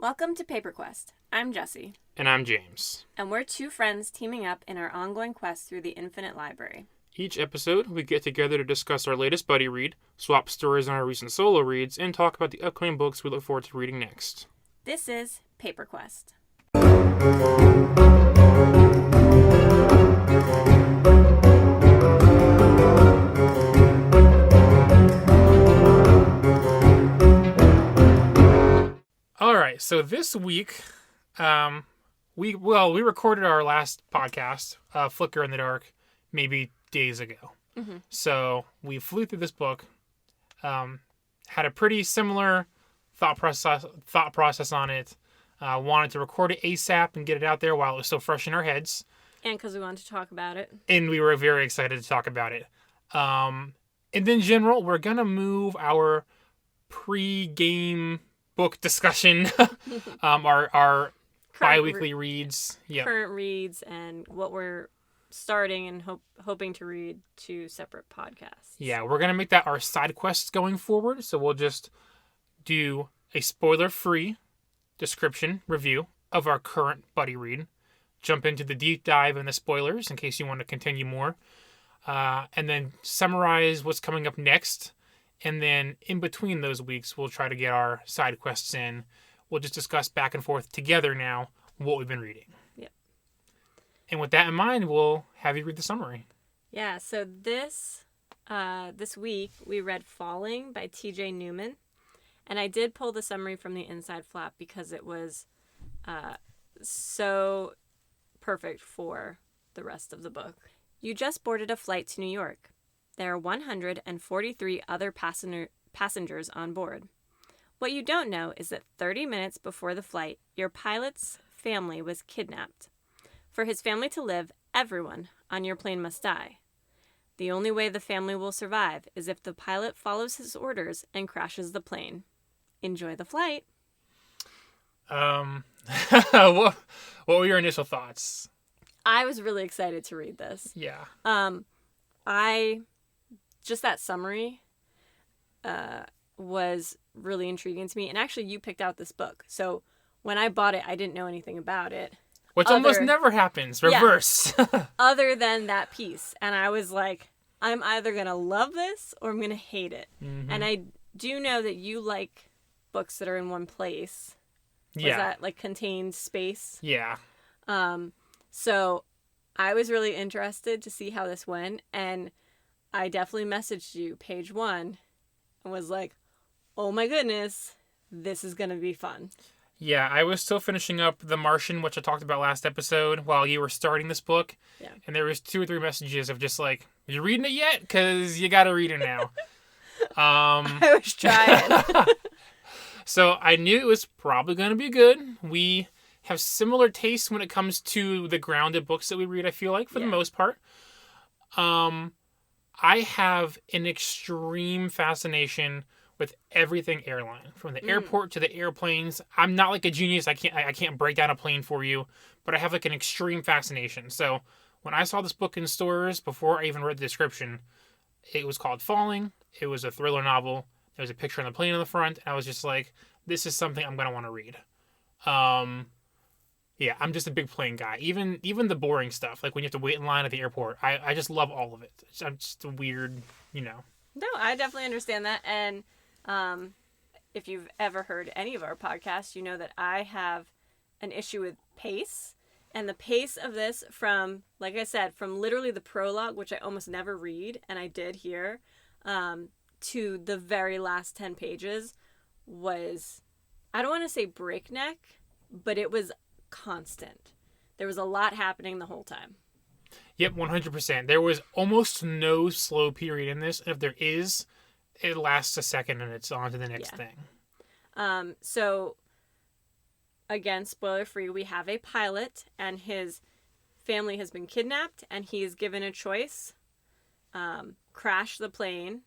Welcome to Paper Quest. I'm Jessie. And I'm James. And we're two friends teaming up in our ongoing quest through the Infinite Library. Each episode, we get together to discuss our latest buddy read, swap stories on our recent solo reads, and talk about the upcoming books we look forward to reading next. This is Paper Quest. All right, so this week, we recorded our last podcast, Flicker in the Dark, maybe days ago. Mm-hmm. So we flew through this book, had a pretty similar thought process on it. Wanted to record it ASAP and get it out there while it was still fresh in our heads. And because we wanted to talk about it. And we were very excited to talk about it. And in general, we're going to move our pre-game book discussion, our bi-weekly reads. Yep. Current reads and what we're starting and hoping to read to separate podcasts. Yeah, we're going to make that our side quests going forward. So we'll just do a spoiler-free description review of our current buddy read, jump into the deep dive and the spoilers in case you want to continue more, and then summarize what's coming up next. And then in between those weeks, we'll try to get our side quests in. We'll just discuss back and forth together now what we've been reading. Yep. And with that in mind, we'll have you read the summary. Yeah, so this week we read Falling by T.J. Newman. And I did pull the summary from the inside flap because it was so perfect for the rest of the book. You just boarded a flight to New York. There are 143 other passengers on board. What you don't know is that 30 minutes before the flight, your pilot's family was kidnapped. For his family to live, everyone on your plane must die. The only way the family will survive is if the pilot follows his orders and crashes the plane. Enjoy the flight. What were your initial thoughts? I was really excited to read this. Yeah. Just that summary was really intriguing to me. And actually, you picked out this book. So when I bought it, I didn't know anything about it. Which almost never happens. Reverse. Yeah, other than that piece. And I was like, I'm either going to love this or I'm going to hate it. Mm-hmm. And I do know that you like books that are in one place. Yeah. That like contained space. Yeah. So I was really interested to see how this went. And I definitely messaged you page 1 and was like, oh my goodness, this is going to be fun. Yeah, I was still finishing up The Martian, which I talked about last episode, while you were starting this book. Yeah. And there was 2 or 3 messages of just like, you reading it yet? Because you got to read it now. I was trying. So I knew it was probably going to be good. We have similar tastes when it comes to the grounded books that we read, I feel like, for the most part. I have an extreme fascination with everything airline, from the airport to the airplanes. I'm not like a genius. I can't break down a plane for you, but I have like an extreme fascination. So when I saw this book in stores, before I even read the description, it was called Falling. It was a thriller novel. There was a picture on the plane on the front. And I was just like, this is something I'm going to want to read. Yeah, I'm just a big plane guy. Even the boring stuff, like when you have to wait in line at the airport, I just love all of it. I'm just a weird, No, I definitely understand that. And if you've ever heard any of our podcasts, you know that I have an issue with pace. And the pace of this from, like I said, from literally the prologue, which I almost never read, and I did here, to the very last 10 pages was, I don't want to say breakneck, but it was constant. There was a lot happening the whole time. Yep, 100%. There was almost no slow period in this. And if there is, it lasts a second and it's on to the next thing. So, again, spoiler free, we have a pilot and his family has been kidnapped and he is given a choice. Crash the plane,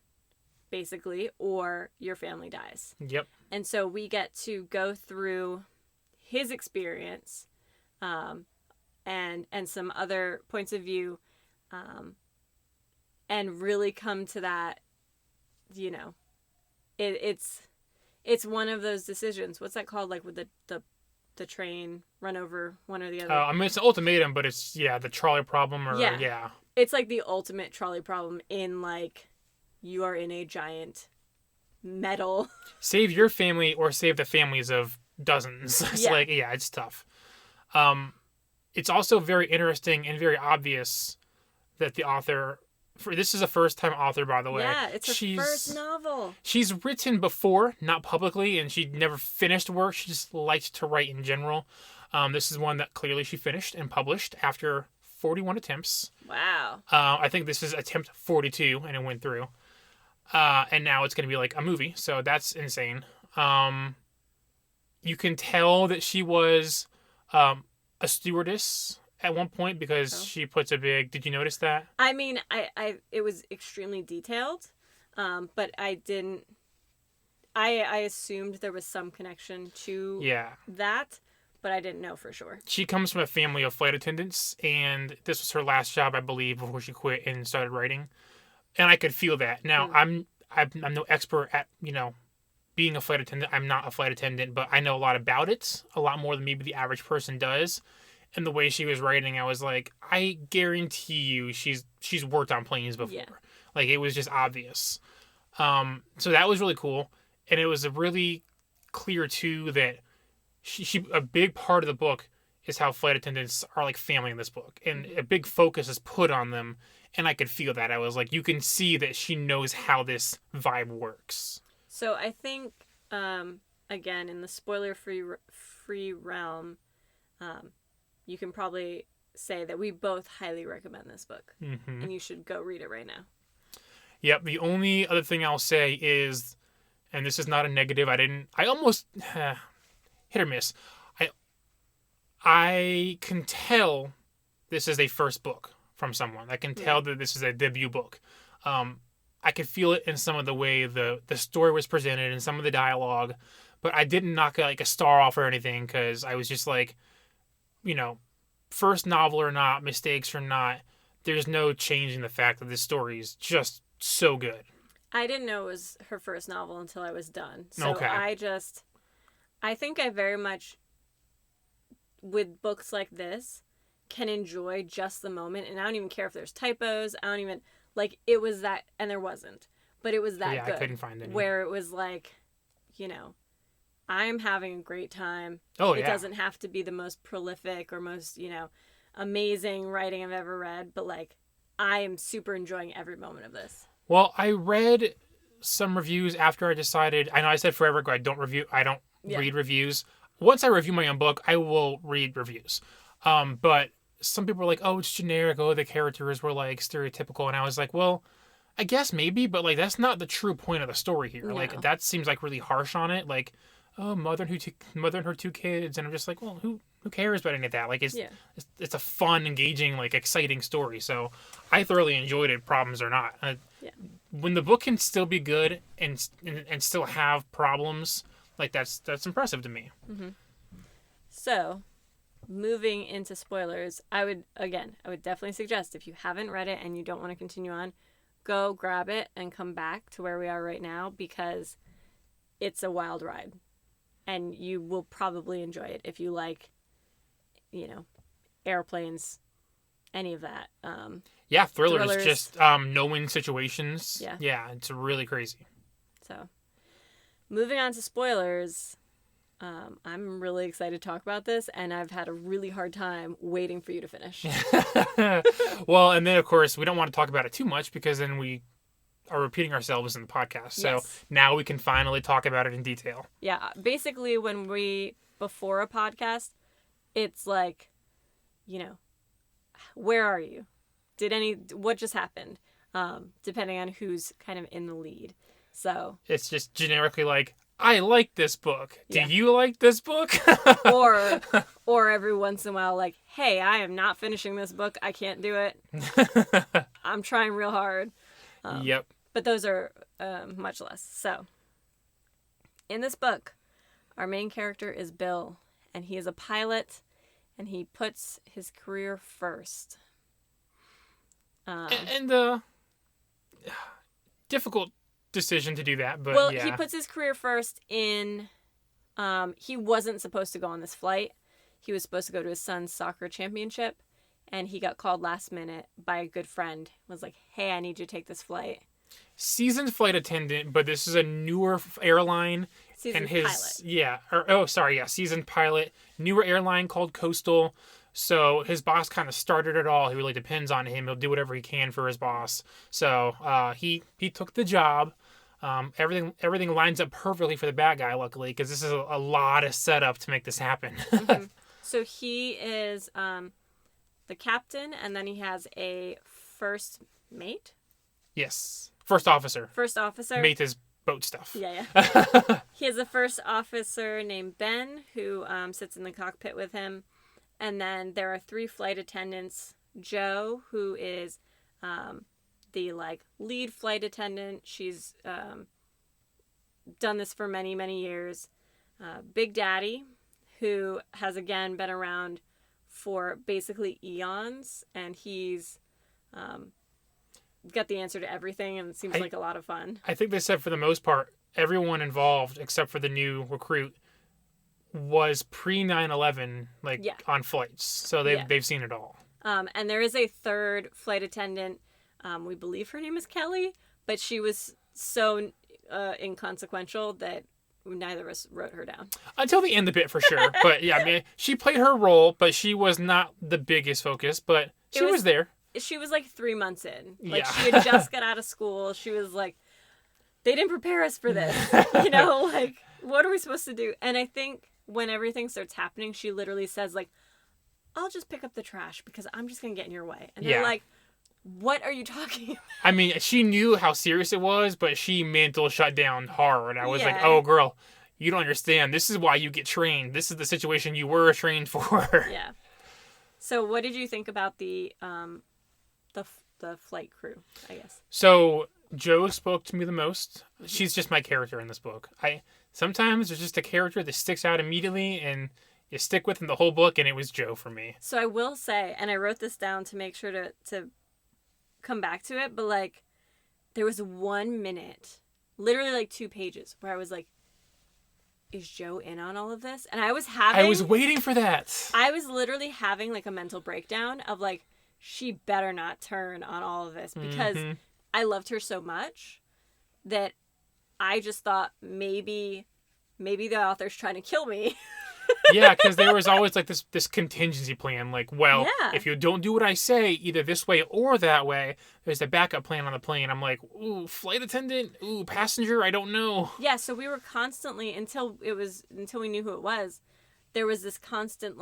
basically, or your family dies. Yep. And so we get to go through his experience and some other points of view and really come to that, it's It's one of those decisions. What's that called? Like with the train run over one or the other. I mean, it's an ultimatum, but it's the trolley problem, or Yeah. It's like the ultimate trolley problem in like you are in a giant metal. Save your family or save the families of dozens. It's Yeah. like, it's tough. It's also very interesting and very obvious that the author, this is a first-time author, by the way. Yeah, it's her first novel. She's written before, not publicly, and she never finished work. She just liked to write in general. This is one that clearly she finished and published after 41 attempts. Wow. I think this is attempt 42, and it went through. And now it's going to be like a movie, so that's insane. You can tell that she was a stewardess at one point because she puts a big. Did you notice that? I mean, I it was extremely detailed, but I didn't. I assumed there was some connection to that, but I didn't know for sure. She comes from a family of flight attendants, and this was her last job, I believe, before she quit and started writing. And I could feel that. Now, I'm no expert at being a flight attendant. I'm not a flight attendant, but I know a lot about it, a lot more than maybe the average person does. And the way she was writing, I was like, I guarantee you she's worked on planes before. Yeah. Like, it was just obvious. So that was really cool. And it was really clear, too, that she a big part of the book is how flight attendants are like family in this book. And a big focus is put on them. And I could feel that. I was like, you can see that she knows how this vibe works. So I think, again, in the spoiler-free realm, you can probably say that we both highly recommend this book. Mm-hmm. And you should go read it right now. Yep. The only other thing I'll say is, and this is not a negative, I almost, hit or miss. I can tell this is a first book from someone. I can tell that this is a debut book. I could feel it in some of the way the story was presented and some of the dialogue, but I didn't knock like a star off or anything because I was just like, first novel or not, mistakes or not, there's no changing the fact that this story is just so good. I didn't know it was her first novel until I was done. So okay. I think I very much, with books like this, can enjoy just the moment. And I don't even care if there's typos. I don't even, it was that, and there wasn't. But it was that good. I couldn't find any. Where it was like, I'm having a great time. Oh, It doesn't have to be the most prolific or most, amazing writing I've ever read. But, I am super enjoying every moment of this. Well, I read some reviews after I decided. I know I said forever ago I don't read reviews. Once I review my own book, I will read reviews. But some people were like, "Oh, it's generic. Oh, the characters were stereotypical," and I was like, "Well, I guess maybe, but that's not the true point of the story here. No. That seems really harsh on it. Oh, mother and her two kids," and I'm just like, "Well, who cares about any of that? It's a fun, engaging, exciting story." So I thoroughly enjoyed it, problems or not. When the book can still be good and still have problems, that's impressive to me. Mm-hmm. So, moving into spoilers, I would definitely suggest, if you haven't read it and you don't want to continue on, go grab it and come back to where we are right now, because it's a wild ride. And you will probably enjoy it if you like, airplanes, any of that. Thrillers, just no-win situations. Yeah, it's really crazy. So, moving on to spoilers, I'm really excited to talk about this, and I've had a really hard time waiting for you to finish. Well, and then, of course, we don't want to talk about it too much because then we are repeating ourselves in the podcast. So now we can finally talk about it in detail. Yeah, basically before a podcast, it's like, where are you? What just happened? Depending on who's kind of in the lead. So it's just generically I like this book. Do you like this book? or every once in a while, hey, I am not finishing this book. I can't do it. I'm trying real hard. Yep. But those are much less. So, in this book, our main character is Bill, and he is a pilot, and he puts his career first. And the difficult decision to do that, but well, yeah. he puts his career first in. He wasn't supposed to go on this flight. He was supposed to go to his son's soccer championship, and he got called last minute by a good friend. Was like, "Hey, I need you to take this flight." Seasoned flight attendant, but this is a newer airline. Seasoned and pilot. Seasoned pilot, newer airline called Coastal. So his boss kind of started it all. He really depends on him. He'll do whatever he can for his boss. So he took the job. Everything lines up perfectly for the bad guy, luckily, because this is a lot of setup to make this happen. Mm-hmm. So he is the captain, and then he has a first mate. Yes, first officer. First officer. Mate is boat stuff. Yeah. He has a first officer named Ben who sits in the cockpit with him. And then there are 3 flight attendants. Joe, who is the lead flight attendant. She's done this for many, many years. Big Daddy, who has again been around for basically eons, and he's got the answer to everything, and it seems like a lot of fun. I think they said for the most part, everyone involved except for the new recruit was pre 9/11 on flights, so they've seen it all. And there is a 3rd flight attendant. We believe her name is Kelly, but she was so inconsequential that neither of us wrote her down until the end of it for sure. But yeah, I mean, she played her role, but she was not the biggest focus. But she was there. She was 3 months in. She had just got out of school. She was like, they didn't prepare us for this. What are we supposed to do? And I think when everything starts happening, she literally says, I'll just pick up the trash because I'm just going to get in your way. And they're like, what are you talking about? I mean, she knew how serious it was, but she mental shut down hard. I was like, oh, girl, you don't understand. This is why you get trained. This is the situation you were trained for. Yeah. So what did you think about the flight crew, I guess? So Joe spoke to me the most. She's just my character in this book. Sometimes there's just a character that sticks out immediately and you stick with him the whole book, and it was Joe for me. So I will say, and I wrote this down to make sure to come back to it, but there was 1 minute, literally 2 pages, where I was like, is Joe in on all of this? And I was waiting for that. I was literally having a mental breakdown of she better not turn on all of this, because I loved her so much that I just thought maybe the author's trying to kill me. Yeah, because there was always this contingency plan. If you don't do what I say, either this way or that way, there's a backup plan on the plane. I'm like, ooh, flight attendant, ooh, passenger, I don't know. Yeah, so we were constantly, until we knew who it was, there was this constant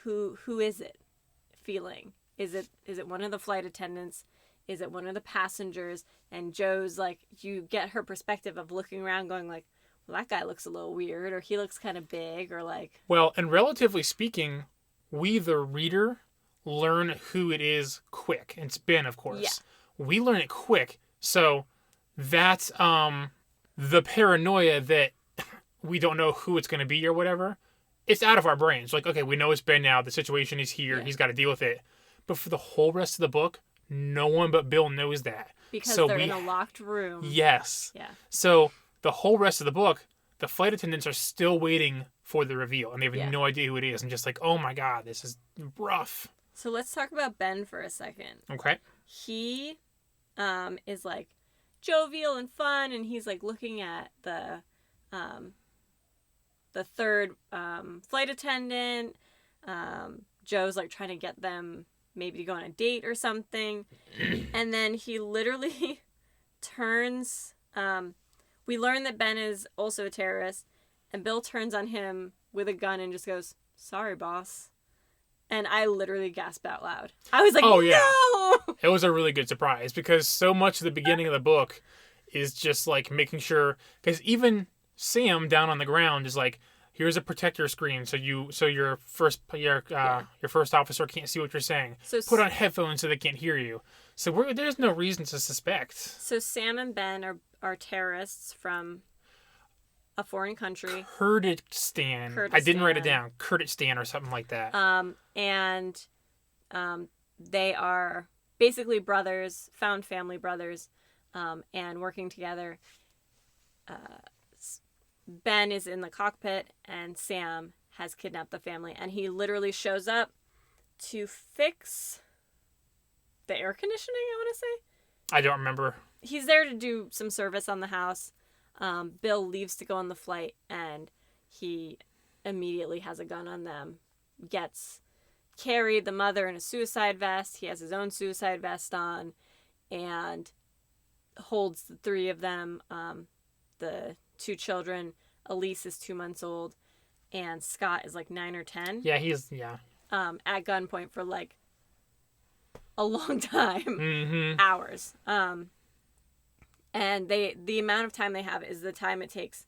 who is it feeling? Is it one of the flight attendants? Is it one of the passengers? And Joe's you get her perspective of looking around going well, that guy looks a little weird, or he looks kind of big, or Well, and relatively speaking, we, the reader, learn who it is quick. And it's Ben, of course. Yeah. We learn it quick. So that's the paranoia that we don't know who it's going to be or whatever. It's out of our brains. Okay, we know it's Ben now. The situation is here. Yeah. He's got to deal with it. But for the whole rest of the book, no one but Bill knows that. Because they're in a locked room. Yes. Yeah. So the whole rest of the book, the flight attendants are still waiting for the reveal, and they have no idea who it is, and just oh my god, this is rough. So let's talk about Ben for a second. Okay. He is jovial and fun, and he's looking at the 3rd flight attendant. Joe's trying to get them maybe to go on a date or something, and then he literally turns. We learn that Ben is also a terrorist, and Bill turns on him with a gun and just goes, "Sorry, boss." And I literally gasped out loud. I was like, oh, yeah. No! It was a really good surprise, because so much of the beginning of the book is just making sure, because even Sam down on the ground is here's a protector screen so your first officer can't see what you're saying. So put on headphones so they can't hear you. So there's no reason to suspect. So Sam and Ben are terrorists from a foreign country. Kurdistan. I didn't write it down. Kurdistan or something like that. They are basically brothers, found family brothers. and working together. Ben is in the cockpit, and Sam has kidnapped the family, and he literally shows up to fix the air conditioning, I want to say. I don't remember. He's there to do some service on the house. Bill leaves to go on the flight, and he immediately has a gun on them. Gets Carrie, the mother, in a suicide vest. He has his own suicide vest on, and holds the three of them. The two children. Elise is 2 months old, and Scott is like 9 or 10. Yeah, yeah. At gunpoint for like a long time, Mm-hmm. hours. And the amount of time they have is the time it takes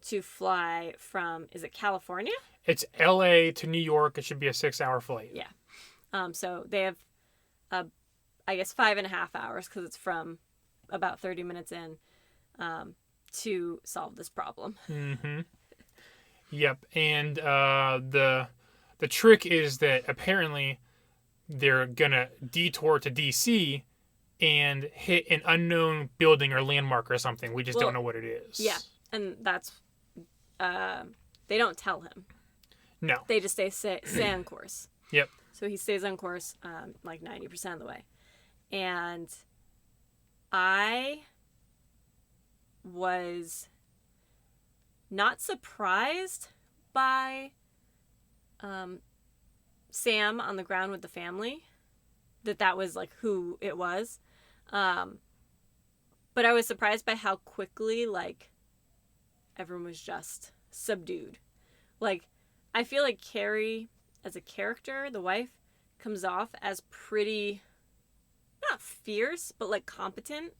to fly from, is it California? It's L.A. to New York. It should be a 6-hour flight. Yeah. So they have, I guess, 5.5 hours, because it's from about 30 minutes in, to solve this problem. Mm-hmm. Yep. And the trick is that apparently they're gonna detour to D.C. and hit an unknown building or landmark or something. We just don't know what it is. Yeah, and that's they don't tell him. No. They just stay on course. Yep. So he stays on course like 90% of the way. And I was not surprised by Sam on the ground with the family, that was like who it was. But I was surprised by how quickly like everyone was just subdued. Like, I feel like Carrie as a character, the wife, comes off as pretty, not fierce, but like competent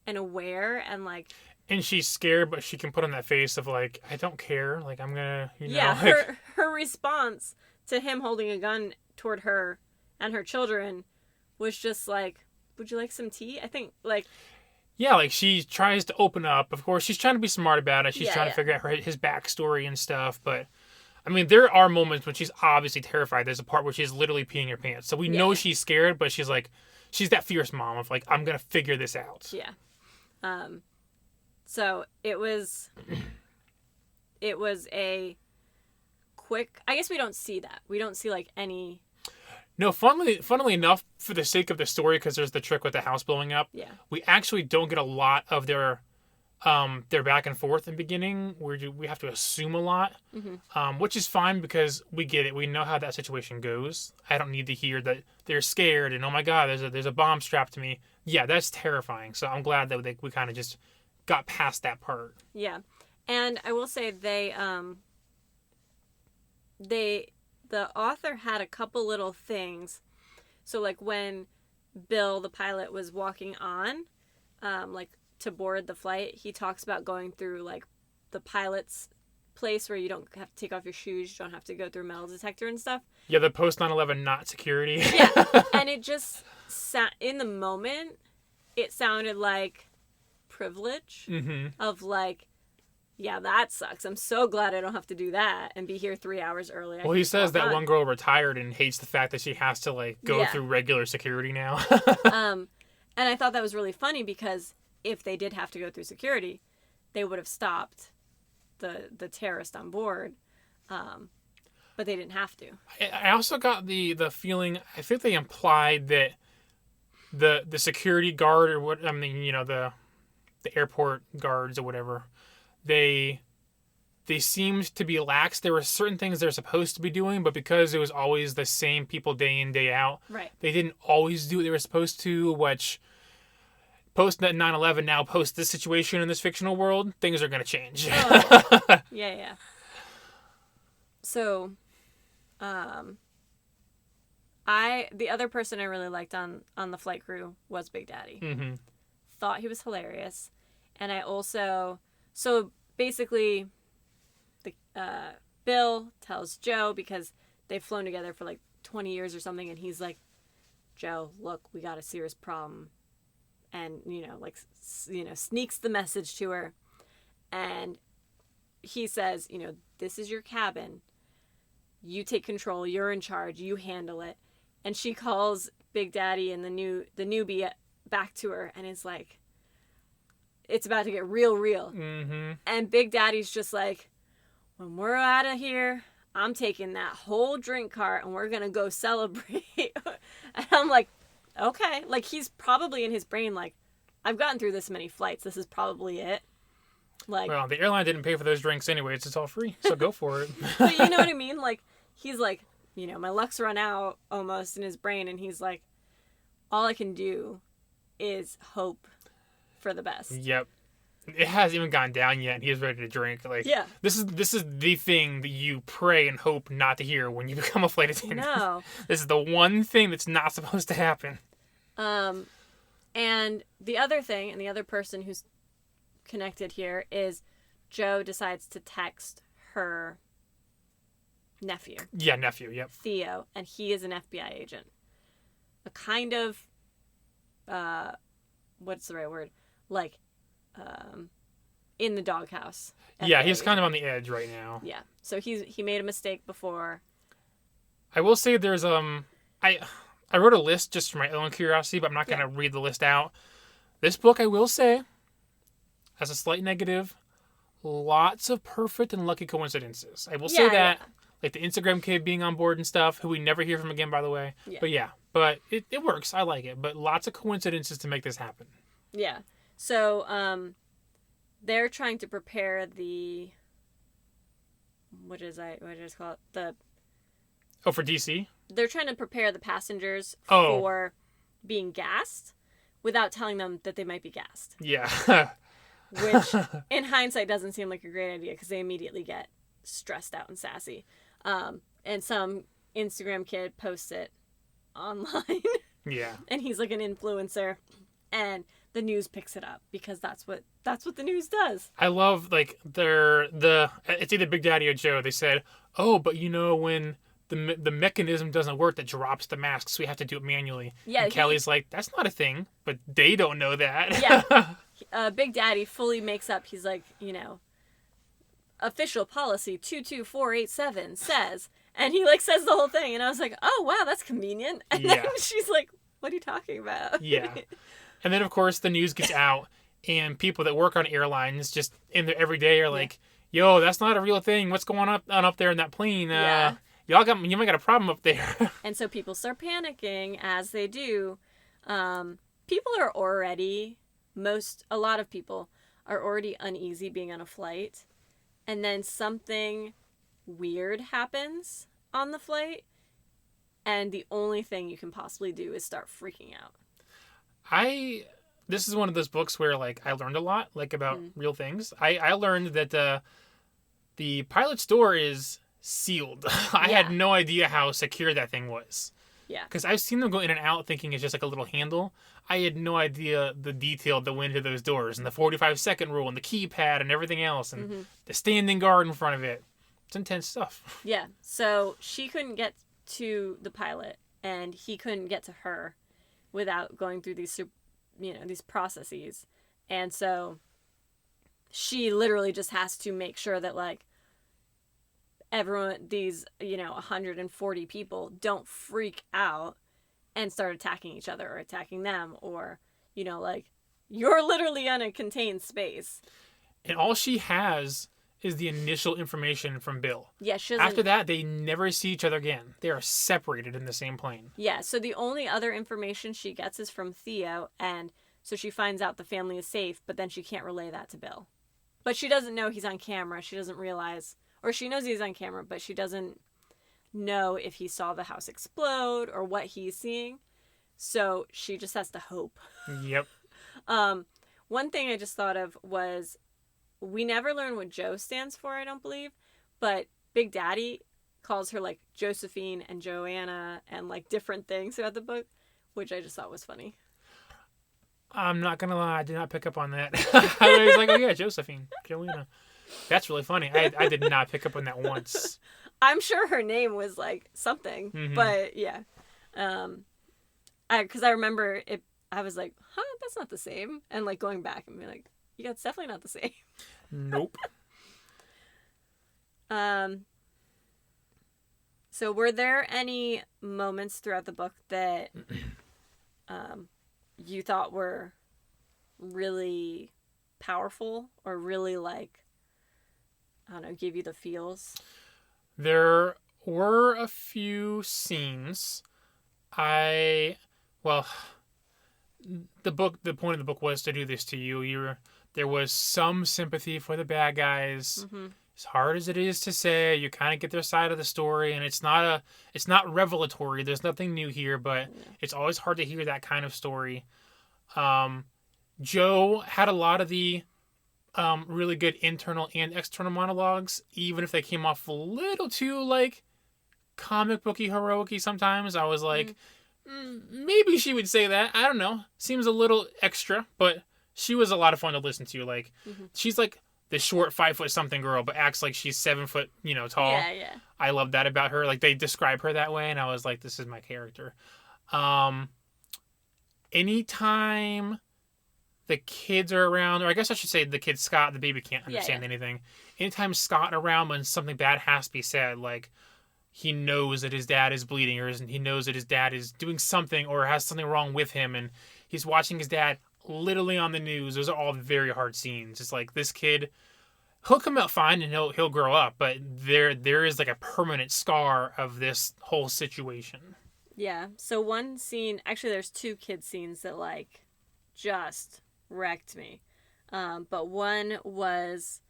and aware, and like, and she's scared, but she can put on that face of like, I don't care, like I'm gonna, yeah, like... her response to him holding a gun toward her and her children was just like, would you like some tea? I think, like... Yeah, like, she tries to open up. Of course, she's trying to be smart about it. She's trying to figure out his backstory and stuff. But, I mean, there are moments when she's obviously terrified. There's a part where she's literally peeing her pants. So we know she's scared, but she's like... She's that fierce mom of, like, I'm going to figure this out. Yeah. So it was a quick... I guess we don't see that. We don't see, like, any... No, funnily enough, for the sake of the story, because there's the trick with the house blowing up, we actually don't get a lot of their back and forth in the beginning. We have to assume a lot, which is fine because we get it. We know how that situation goes. I don't need to hear that they're scared and, oh my God, there's a bomb strapped to me. Yeah, that's terrifying. So I'm glad that we kind of just got past that part. Yeah. And I will say the author had a couple little things. So, like, when Bill, the pilot, was walking on, like, to board the flight, he talks about going through, like, the pilot's place where you don't have to take off your shoes, you don't have to go through a metal detector and stuff. Yeah, the post 9/11 not security. Yeah, and it just, in the moment, it sounded like privilege of, like, yeah, that sucks. I'm so glad I don't have to do that and be here 3 hours early. Well, he says that one girl retired and hates the fact that she has to, like, go through regular security now. And I thought that was really funny because if they did have to go through security, they would have stopped the terrorist on board. But they didn't have to. I also got the feeling, I think they implied that the security guard or what, I mean, you know, the airport guards or whatever, they seemed to be lax. There were certain things they're supposed to be doing, but because it was always the same people day in, day out, they didn't always do what they were supposed to, which post 9/11 now, post this situation in this fictional world, things are going to change. Yeah. So, the other person I really liked on the flight crew was Big Daddy. Thought he was hilarious. And I also... So basically, Bill tells Joe, because they've flown together for like 20 years or something, and he's like, Joe, look, we got a serious problem. And, sneaks the message to her. And he says, this is your cabin. You take control. You're in charge. You handle it. And she calls Big Daddy and the newbie back to her and is like, it's about to get real. Mm-hmm. And Big Daddy's just like, when we're out of here, I'm taking that whole drink cart and we're going to go celebrate. And I'm like, okay. Like, he's probably in his brain like, I've gotten through this many flights. This is probably it. Like, well, the airline didn't pay for those drinks anyways. It's all free, so go for it. but you know what I mean? Like, he's like, my luck's run out almost in his brain. And he's like, all I can do is hope for the best. Yep. It hasn't even gone down yet, and he's ready to drink. Like, yeah. This is the thing that you pray and hope not to hear when you become a flight attendant. No. This is the one thing that's not supposed to happen. And the other thing, and the other person who's connected here is Joe decides to text her nephew. Yeah, nephew, yep. Theo, and he is an FBI agent. A kind of, what's the right word? Like, in the doghouse. Yeah, he's kind of on the edge right now. Yeah, so he made a mistake before. I will say there's, I wrote a list just for my own curiosity, but I'm not going to read the list out. This book, I will say, has a slight negative. Lots of perfect and lucky coincidences. I will say that. Yeah. Like the Instagram kid being on board and stuff, who we never hear from again, by the way. Yeah. But it works. I like it. But lots of coincidences to make this happen. Yeah. So they're trying to prepare the... What did I call it? For DC? They're trying to prepare the passengers for being gassed without telling them that they might be gassed. Yeah. Which, in hindsight, doesn't seem like a great idea because they immediately get stressed out and sassy. And some Instagram kid posts it online. Yeah. And he's like an influencer. And the news picks it up because that's what the news does. I love, like, it's either Big Daddy or Joe. They said, but when the mechanism doesn't work that drops the masks, we have to do it manually. Yeah. And Kelly's like, that's not a thing, but they don't know that. Yeah. Big Daddy fully makes up. He's like, official policy 22487 says, and he like says the whole thing, and I was like, oh wow, that's convenient. And then she's like, what are you talking about? Yeah. And then of course the news gets out, and people that work on airlines just in there every day are like, yo, that's not a real thing. What's going on up there in that plane? You might got a problem up there. And so people start panicking, as they do. People are already, a lot of people are already uneasy being on a flight. And then something weird happens on the flight. And the only thing you can possibly do is start freaking out. This is one of those books where, like, I learned a lot, like, about real things. I learned that the pilot's door is sealed. I had no idea how secure that thing was. Yeah. Because I've seen them go in and out thinking it's just like a little handle. I had no idea the detail that went into those doors, and the 45-second rule, and the keypad, and everything else, and the standing guard in front of it. It's intense stuff. Yeah. So she couldn't get to the pilot, and he couldn't get to her without going through these processes. And so she literally just has to make sure that, like, everyone, these, 140 people don't freak out and start attacking each other or attacking them, or, like, you're literally in a contained space. And all she has is the initial information from Bill. Yeah, after that, they never see each other again. They are separated in the same plane. Yeah, so the only other information she gets is from Theo, and so she finds out the family is safe, but then she can't relay that to Bill. But she doesn't know he's on camera. She doesn't realize, or she knows he's on camera, but she doesn't know if he saw the house explode or what he's seeing. So she just has to hope. Yep. One thing I just thought of was, we never learn what Joe stands for, I don't believe, but Big Daddy calls her, like, Josephine and Joanna and, like, different things throughout the book, which I just thought was funny. I'm not going to lie, I did not pick up on that. I was like, oh yeah, Josephine, Joanna. That's really funny. I did not pick up on that once. I'm sure her name was, like, something, but yeah. Because I remember it, I was like, that's not the same. And, like, going back and being like, yeah, it's definitely not the same. Nope. So were there any moments throughout the book that you thought were really powerful or really like, I don't know, give you the feels? There were a few scenes. Well, the point of the book was to do this to you. There was some sympathy for the bad guys. Mm-hmm. As hard as it is to say, you kind of get their side of the story, and it's not revelatory. There's nothing new here, but it's always hard to hear that kind of story. Joe had a lot of the really good internal and external monologues, even if they came off a little too like comic booky heroic-y sometimes. I was like, maybe she would say that. I don't know. Seems a little extra, but she was a lot of fun to listen to. Like, she's like the short 5 foot something girl, but acts like she's 7 foot, tall. Yeah. I love that about her. Like, they describe her that way, and I was like, this is my character. Anytime the kids are around, or I guess I should say the kid Scott, the baby can't understand anything. Anytime Scott around when something bad has to be said, like he knows that his dad is bleeding, or he knows that his dad is doing something or has something wrong with him, and he's watching his dad literally on the news. Those are all very hard scenes. It's like this kid, he'll come out fine and he'll grow up, but there is like a permanent scar of this whole situation. Yeah. So one scene, actually, there's 2 kid scenes that like just wrecked me. But one was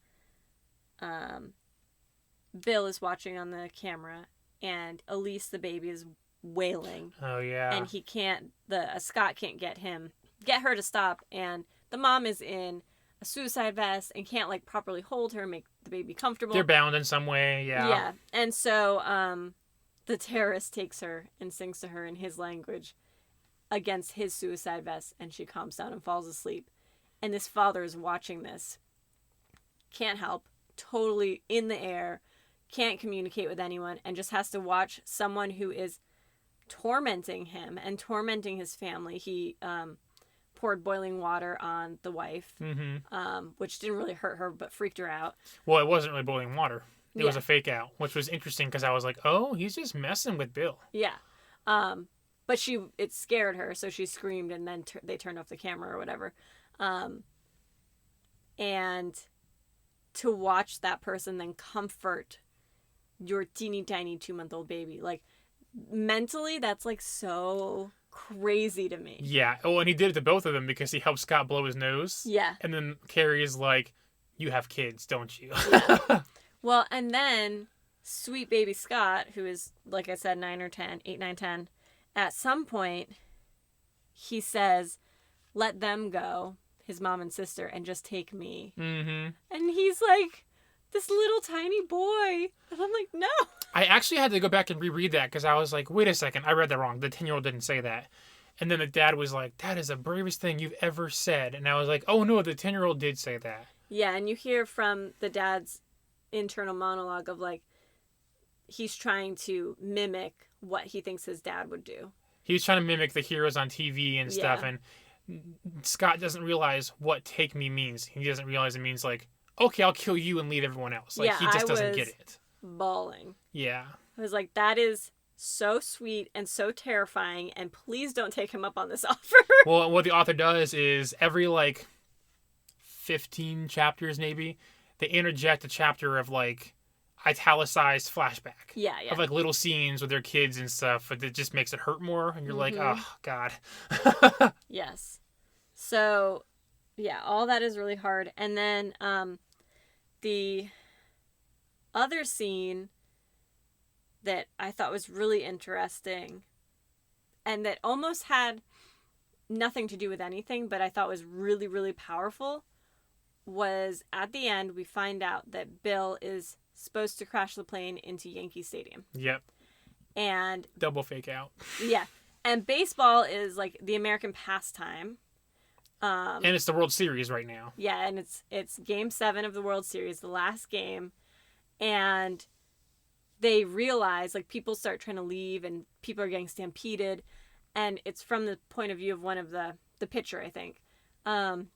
Bill is watching on the camera, and Elise, the baby, is wailing. Oh yeah. And he can't. Scott can't get her to stop, and the mom is in a suicide vest and can't like properly hold her, make the baby comfortable. They're bound in some way. Yeah. Yeah. And so the terrorist takes her and sings to her in his language against his suicide vest, and she calms down and falls asleep. And this father is watching this, can't help, totally in the air, can't communicate with anyone, and just has to watch someone who is tormenting him and tormenting his family. He poured boiling water on the wife, which didn't really hurt her but freaked her out. Well, it wasn't really boiling water. It was a fake out, which was interesting because I was like, oh, he's just messing with Bill. Yeah. But it scared her, so she screamed, and then they turned off the camera or whatever. And to watch that person then comfort your teeny tiny 2-month-old baby, like mentally, that's like so crazy to me. Yeah. Oh, and he did it to both of them because he helped Scott blow his nose. Yeah. And then Carrie is like, you have kids, don't you? Yeah. Well, and then sweet baby Scott, who is, like I said, 8, 9, 10, at some point, he says, let them go, his mom and sister, and just take me. Mm-hmm. And he's like, this little tiny boy. And I'm like, no. I actually had to go back and reread that because I was like, wait a second, I read that wrong. The 10-year-old didn't say that. And then the dad was like, that is the bravest thing you've ever said. And I was like, oh no, the 10-year-old did say that. Yeah, and you hear from the dad's internal monologue of like, he's trying to mimic what he thinks his dad would do. He's trying to mimic the heroes on TV and stuff, and Scott doesn't realize what take me means. He doesn't realize it means like, okay, I'll kill you and leave everyone else. Like, he just doesn't get it. Bawling. Yeah. I was like, that is so sweet and so terrifying, and please don't take him up on this offer. Well, what the author does is every like 15 chapters maybe, they interject a chapter of like italicized flashback. Yeah. Of like little scenes with their kids and stuff, but it just makes it hurt more, and you're like, oh God. Yes. So, yeah, all that is really hard. And then the other scene that I thought was really interesting and that almost had nothing to do with anything, but I thought was really, really powerful, was at the end we find out that Bill is supposed to crash the plane into Yankee Stadium. Yep. And double fake out. Yeah. And baseball is like the American pastime. And it's the World Series right now. Yeah, and it's Game 7 of the World Series, the last game. And they realize, like, people start trying to leave and people are getting stampeded. And it's from the point of view of one of the pitcher, I think. And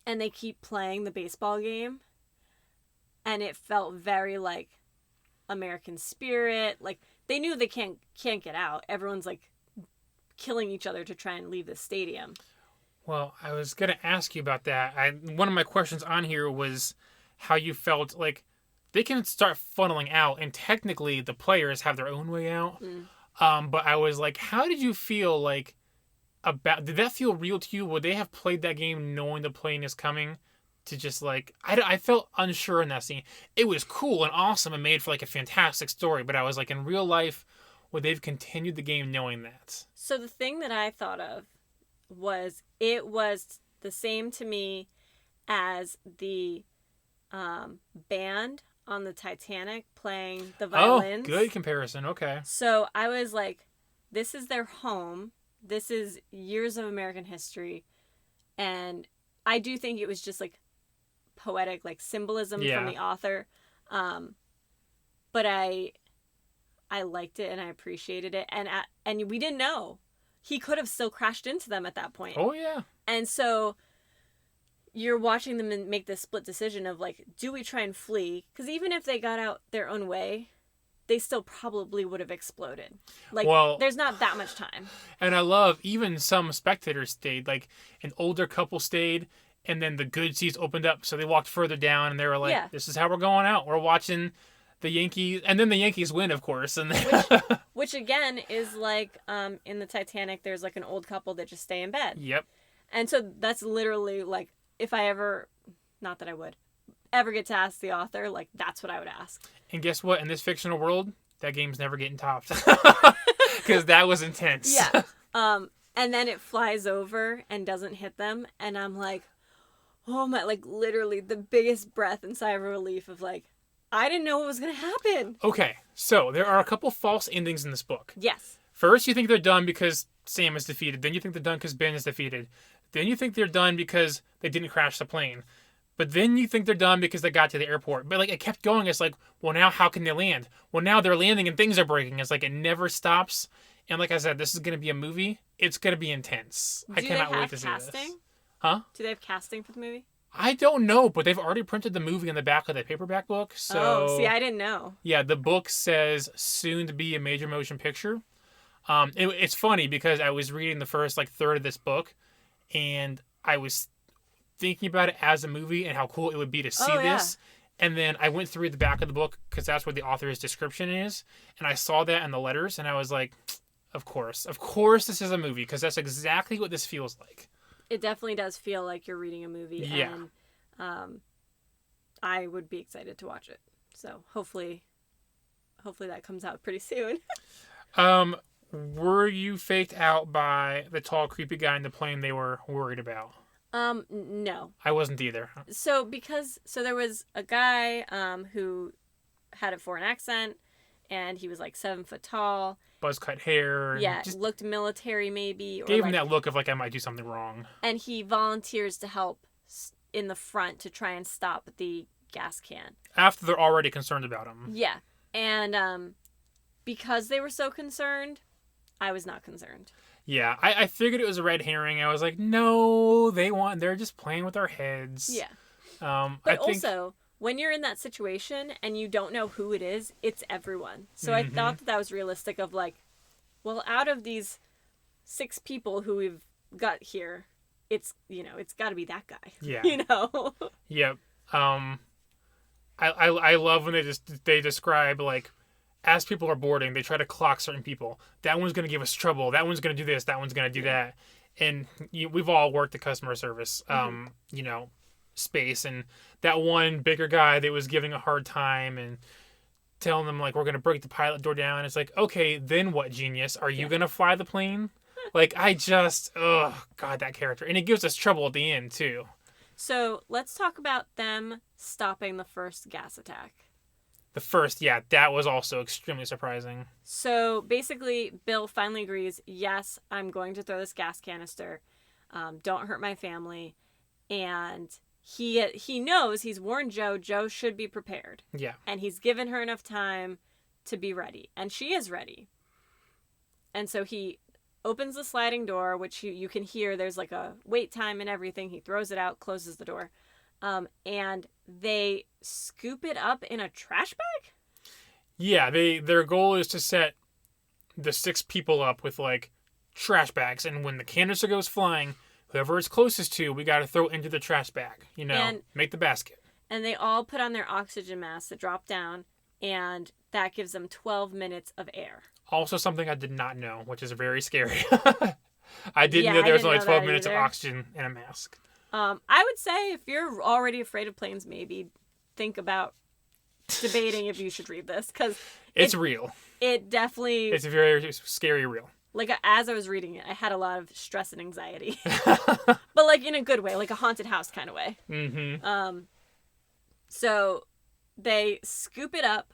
they keep playing the baseball game. And it felt very, like, American spirit. Like, they knew they can't get out. Everyone's, like, killing each other to try and leave the stadium. Well, I was going to ask you about that. One of my questions on here was how you felt like they can start funneling out, and technically the players have their own way out. But I was like, how did you feel like about? Did that feel real to you? Would they have played that game knowing the plane is coming? To just like, I felt unsure in that scene. It was cool and awesome and made for like a fantastic story, but I was like, in real life, would they've continued the game knowing that? So the thing that I thought of was it was the same to me as the band on the Titanic playing the violins. Oh, good comparison. Okay. So I was like, this is their home. This is years of American history. And I do think it was just like poetic, like symbolism from the author. But I liked it and I appreciated it. And we didn't know. He could have still crashed into them at that point. Oh, yeah. And so you're watching them make this split decision of like, do we try and flee? Because even if they got out their own way, they still probably would have exploded. Like, there's not that much time. And I love even some spectators stayed. Like, an older couple stayed, and then the good seats opened up, so they walked further down, and they were like, this is how we're going out. We're watching the Yankees, and then the Yankees win, of course. And which again, is like in the Titanic, there's like an old couple that just stay in bed. Yep. And so that's literally like, if I ever, not that I would, ever get to ask the author, like, that's what I would ask. And guess what? In this fictional world, that game's never getting topped. Because that was intense. Yeah. And then it flies over and doesn't hit them. And I'm like, oh my, like, literally the biggest breath and sigh of relief of like, I didn't know what was going to happen. Okay. So there are a couple false endings in this book. Yes. First, you think they're done because Sam is defeated. Then you think they're done because Ben is defeated. Then you think they're done because they didn't crash the plane. But then you think they're done because they got to the airport. But like it kept going. It's like, well, now how can they land? Well, now they're landing and things are breaking. It's like it never stops. And like I said, this is going to be a movie. It's going to be intense. I cannot wait to see this. Huh? Do they have casting for the movie? I don't know, but they've already printed the movie in the back of the paperback book. So see, I didn't know. Yeah, the book says soon to be a major motion picture. It's funny because I was reading the first like third of this book, and I was thinking about it as a movie and how cool it would be to see this. And then I went through the back of the book because that's where the author's description is. And I saw that in the letters and I was like, of course this is a movie because that's exactly what this feels like. It definitely does feel like you're reading a movie. Yeah. And I would be excited to watch it. So hopefully that comes out pretty soon. Were you faked out by the tall, creepy guy in the plane they were worried about? No. I wasn't either. So there was a guy who had a foreign accent, and he was like 7 foot tall. Buzz cut hair. Yeah, just looked military maybe. Gave him that look of like I might do something wrong. And he volunteers to help in the front to try and stop the gas can. After they're already concerned about him. Yeah. And because they were so concerned, I was not concerned. Yeah, I figured it was a red herring. I was like, no, they're just playing with our heads. Yeah. But also, when you're in that situation and you don't know who it is, it's everyone. So I thought that was realistic of like, well, out of these 6 people who we've got here, it's got to be that guy. Yeah. Yep. I love when they describe like, as people are boarding, they try to clock certain people. That one's going to give us trouble. That one's going to do this. That one's going to do that. And we've all worked the customer service, space. And that one bigger guy that was giving a hard time and telling them, like, we're going to break the pilot door down. It's like, okay, then what, genius? Are you going to fly the plane? Like, God, that character. And it gives us trouble at the end, too. So let's talk about them stopping the first gas attack. The first, that was also extremely surprising. So basically, Bill finally agrees, yes, I'm going to throw this gas canister. Don't hurt my family. And he knows, he's warned Joe. Joe should be prepared. Yeah. And he's given her enough time to be ready. And she is ready. And so he opens the sliding door, which you can hear there's like a wait time and everything. He throws it out, closes the door. And they scoop it up in a trash bag? Yeah, their goal is to set the 6 people up with, like, trash bags. And when the canister goes flying, whoever it's closest to, we got to throw into the trash bag. Make the basket. And they all put on their oxygen masks that drop down, and that gives them 12 minutes of air. Also something I did not know, which is very scary. I didn't know there was only 12 minutes of oxygen in a mask. I would say if you're already afraid of planes, maybe think about debating if you should read this, because it's real. It definitely... It's very scary real. Like, as I was reading it, I had a lot of stress and anxiety. But, like, in a good way, like a haunted house kind of way. Mm-hmm. So they scoop it up,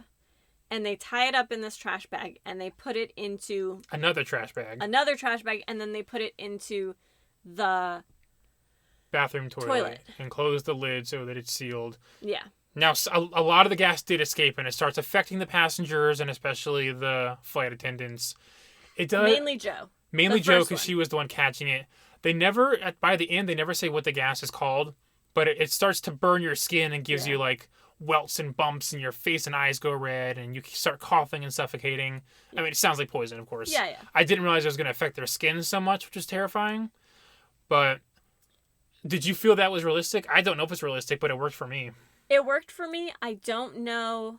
and they tie it up in this trash bag, and they put it into... Another trash bag, and then they put it into the... bathroom toilet. And close the lid so that it's sealed. Yeah. Now, a lot of the gas did escape, and it starts affecting the passengers, and especially the flight attendants. It does... Mainly Joe. Mainly Joe, because she was the one catching it. They never, by the end, they never say what the gas is called, but it starts to burn your skin and gives you, like, welts and bumps, and your face and eyes go red, and you start coughing and suffocating. I mean, it sounds like poison, of course. Yeah. I didn't realize it was going to affect their skin so much, which was terrifying. But did you feel that was realistic? I don't know if it's realistic, but it worked for me. It worked for me. I don't know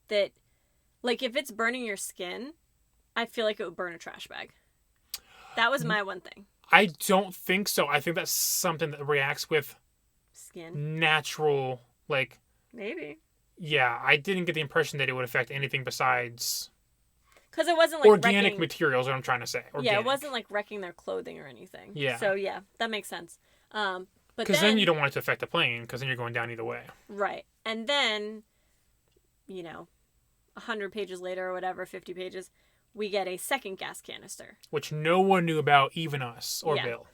that, like, if it's burning your skin, I feel like it would burn a trash bag. That was my one thing. I don't think so. I think that's something that reacts with skin. Natural, like... Maybe. Yeah, I didn't get the impression that it would affect anything besides... Because it wasn't like organic materials, what I'm trying to say. Organic. Yeah, it wasn't like wrecking their clothing or anything. Yeah. So, yeah, that makes sense. Because then you don't want it to affect the plane, because then you're going down either way. Right. And then, 100 pages later or whatever, 50 pages, we get a second gas canister. Which no one knew about, even us or Bill.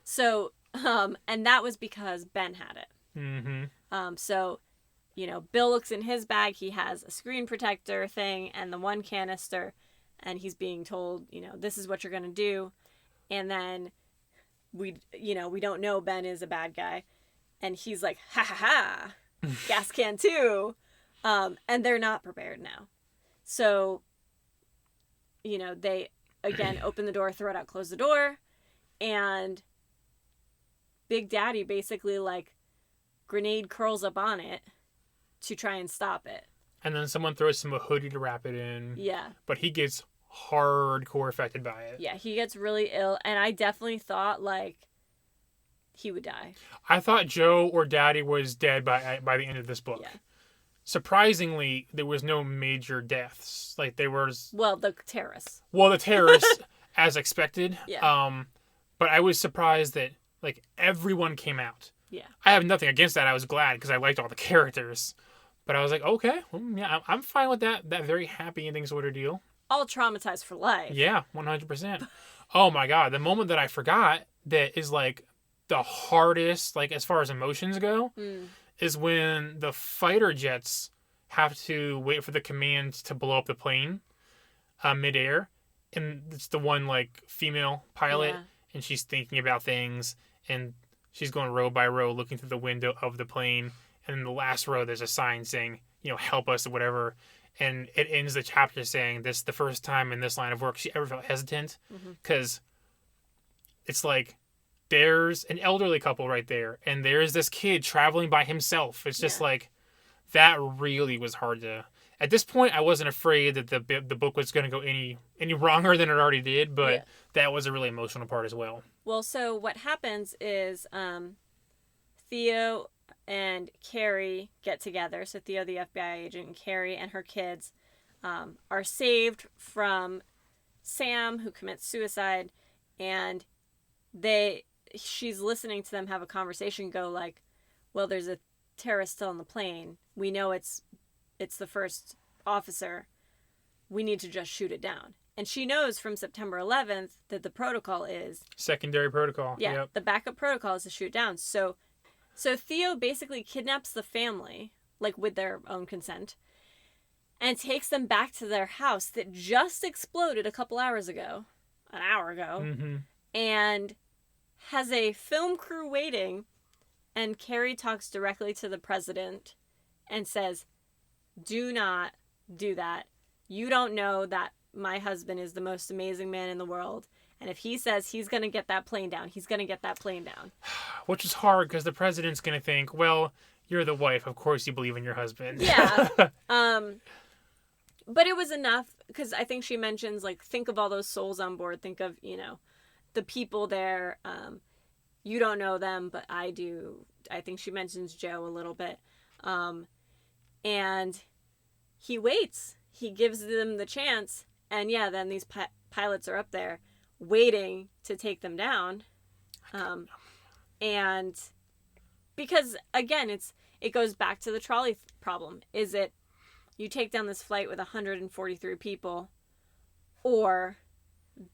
So, and that was because Ben had it. Mm-hmm. So, Bill looks in his bag, he has a screen protector thing and the one canister, and he's being told, this is what you're going to do. And then we don't know Ben is a bad guy. And he's like, ha ha ha, gas can too. And they're not prepared now. So, they, again, open the door, throw it out, close the door. And Big Daddy basically, like, grenade curls up on it to try and stop it. And then someone throws him a hoodie to wrap it in. Yeah. But he gets hardcore affected by it. Yeah, he gets really ill. And I definitely thought, like, he would die. I thought Joe or Daddy was dead by the end of this book. Yeah. Surprisingly, there was no major deaths. Like, there was... Well, the terrorists. As expected. Yeah. But I was surprised that, like, everyone came out. Yeah. I have nothing against that. I was glad because I liked all the characters. But I was like, okay, well, yeah, I'm fine with that very happy ending sort of deal. All traumatized for life. Yeah, 100%. Oh my God, the moment that I forgot that is like the hardest, like as far as emotions go, is when the fighter jets have to wait for the command to blow up the plane midair. And it's the one like female pilot, and she's thinking about things, and she's going row by row looking through the window of the plane. And in the last row, there's a sign saying, help us or whatever. And it ends the chapter saying this is the first time in this line of work she ever felt hesitant. Because it's like there's an elderly couple right there. And there's this kid traveling by himself. It's just like that really was hard to... At this point, I wasn't afraid that the book was going to go any wronger than it already did. But that was a really emotional part as well. Well, so what happens is Theo and Carrie get together. So Theo, the FBI agent, and Carrie and her kids are saved from Sam, who commits suicide, and she's listening to them have a conversation, go like, well, there's a terrorist still on the plane. We know it's the first officer. We need to just shoot it down. And she knows from September 11th that the protocol is... Secondary protocol. Yeah, yep. The backup protocol is to shoot down. So Theo basically kidnaps the family, like with their own consent, and takes them back to their house that just exploded an hour ago, and has a film crew waiting, and Carrie talks directly to the president and says, do not do that. You don't know that my husband is the most amazing man in the world, And if he says he's going to get that plane down, he's going to get that plane down. Which is hard because the president's going to think, well, you're the wife. Of course you believe in your husband. Yeah. But it was enough because I think she mentions, like, think of all those souls on board. Think of, the people there. You don't know them, but I do. I think she mentions Joe a little bit. And he waits. He gives them the chance. And yeah, then these pilots are up there waiting to take them down. And because, again, it goes back to the trolley problem. Is it you take down this flight with 143 people, or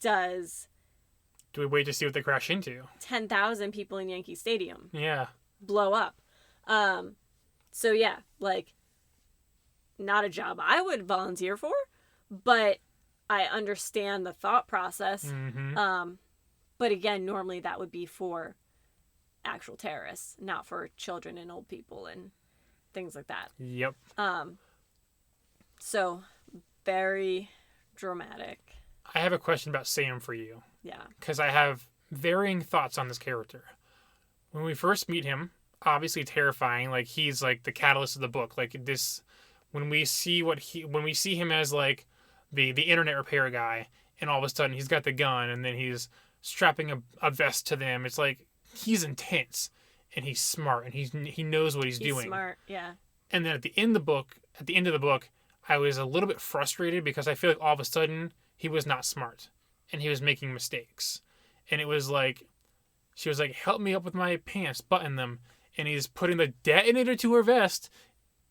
do we wait to see what they crash into? 10,000 people in Yankee Stadium blow up? So yeah, like, not a job I would volunteer for, but I understand the thought process. Mm-hmm. But again, normally that would be for actual terrorists, not for children and old people and things like that. Yep. So very dramatic. I have a question about Sam for you. Yeah. Because I have varying thoughts on this character. When we first meet him, obviously terrifying. Like, he's like the catalyst of the book. Like, this, when we see him as like the internet repair guy, and all of a sudden he's got the gun, and then he's strapping a vest to them. It's like, he's intense, and he's smart, and he knows what he's doing. He's smart, yeah. And then at the end of the book, I was a little bit frustrated because I feel like all of a sudden he was not smart, and he was making mistakes. And it was like, she was like, help me up with my pants, button them. And he's putting the detonator to her vest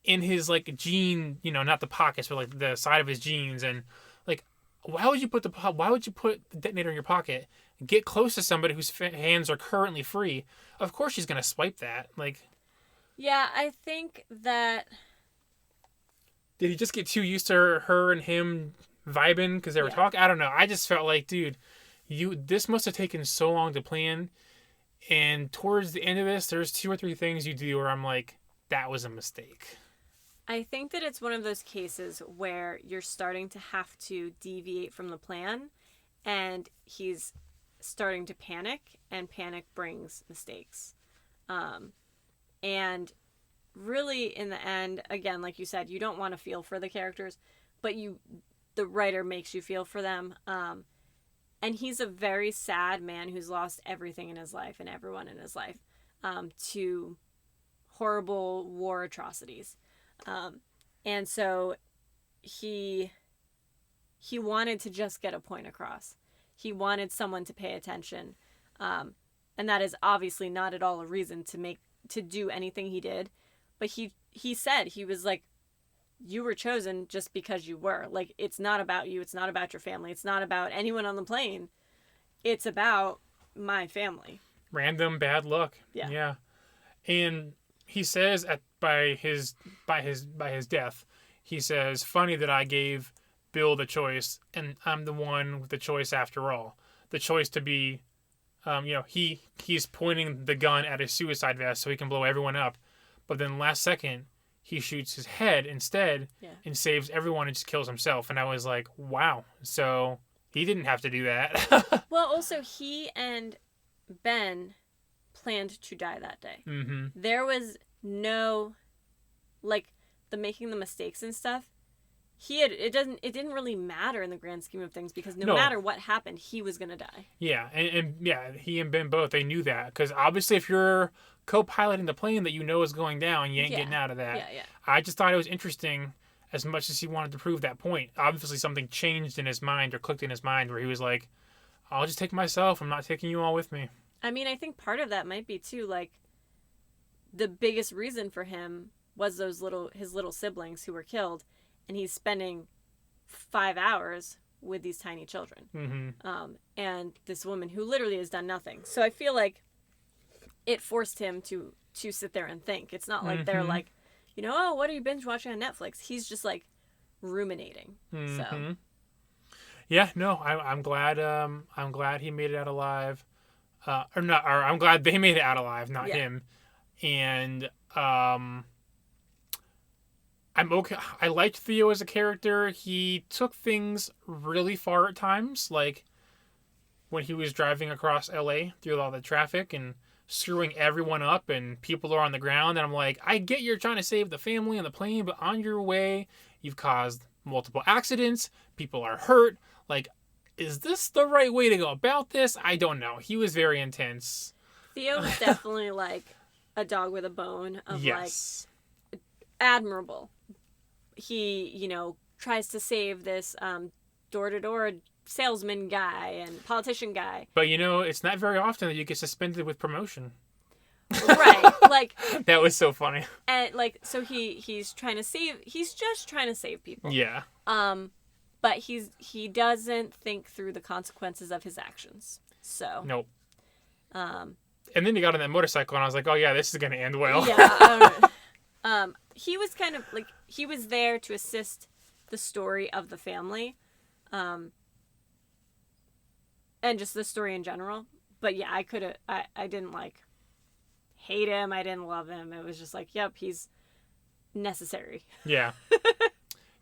in his, like, jean, not the pockets, but like the side of his jeans. And like, why would you put the detonator in your pocket? Get close to somebody whose hands are currently free. Of course she's going to swipe that. Like, yeah, I think that... Did he just get too used to her and him vibing because they were talking? I don't know. I just felt like, dude, this must have taken so long to plan. And towards the end of this, there's 2 or 3 things you do where I'm like, that was a mistake. I think that it's one of those cases where you're starting to have to deviate from the plan, and he's starting to panic, and panic brings mistakes. And really, in the end, again, like you said, you don't want to feel for the characters, but the writer makes you feel for them. And he's a very sad man who's lost everything in his life and everyone in his life to horrible war atrocities. And so he wanted to just get a point across. He wanted someone to pay attention. And that is obviously not at all a reason to do anything he did. But he said, he was like, you were chosen just because you were. Like, it's not about you. It's not about your family. It's not about anyone on the plane. It's about my family. Random bad luck. Yeah. And he says by his death, he says, funny that I gave Bill the choice, and I'm the one with the choice after all. The choice to be, he's pointing the gun at his suicide vest so he can blow everyone up. But then last second, he shoots his head instead and saves everyone and just kills himself. And I was like, wow. So he didn't have to do that. Well, also, he and Ben planned to die that day. Mm-hmm. There was the making the mistakes and stuff. It didn't really matter in the grand scheme of things because no matter what happened, he was gonna die. Yeah, and he and Ben both, they knew that because obviously if you're co-piloting the plane that you know is going down, you ain't getting out of that. Yeah. I just thought it was interesting as much as he wanted to prove that point. Obviously something changed in his mind or clicked in his mind where he was like, I'll just take myself. I'm not taking you all with me. I mean, I think part of that might be too, like, the biggest reason for him was his little siblings who were killed, and he's spending 5 hours with these tiny children. Mm-hmm. And this woman who literally has done nothing. So I feel like it forced him to sit there and think. It's not like they're like, oh, what are you binge watching on Netflix? He's just like ruminating. Mm-hmm. So yeah, no, I'm glad he made it out alive. I'm glad they made it out alive, not him. And I'm okay. I liked Theo as a character. He took things really far at times. Like, when he was driving across LA through all the traffic and screwing everyone up and people are on the ground. And I'm like, I get you're trying to save the family on the plane, but on your way, you've caused multiple accidents. People are hurt. Like, is this the right way to go about this? I don't know. He was very intense. Theo was definitely like a dog with a bone of yes. like admirable. He, tries to save this door-to-door salesman guy and politician guy. But it's not very often that you get suspended with promotion. Right. Like that was so funny. And so he's just trying to save people. Yeah. But he doesn't think through the consequences of his actions. So nope. And then he got on that motorcycle and I was like, oh yeah, this is gonna end well. Yeah, I don't know. He was kind of like he was there to assist the story of the family. And just the story in general. But yeah, I didn't like hate him. I didn't love him. It was just like, yep, he's necessary. Yeah.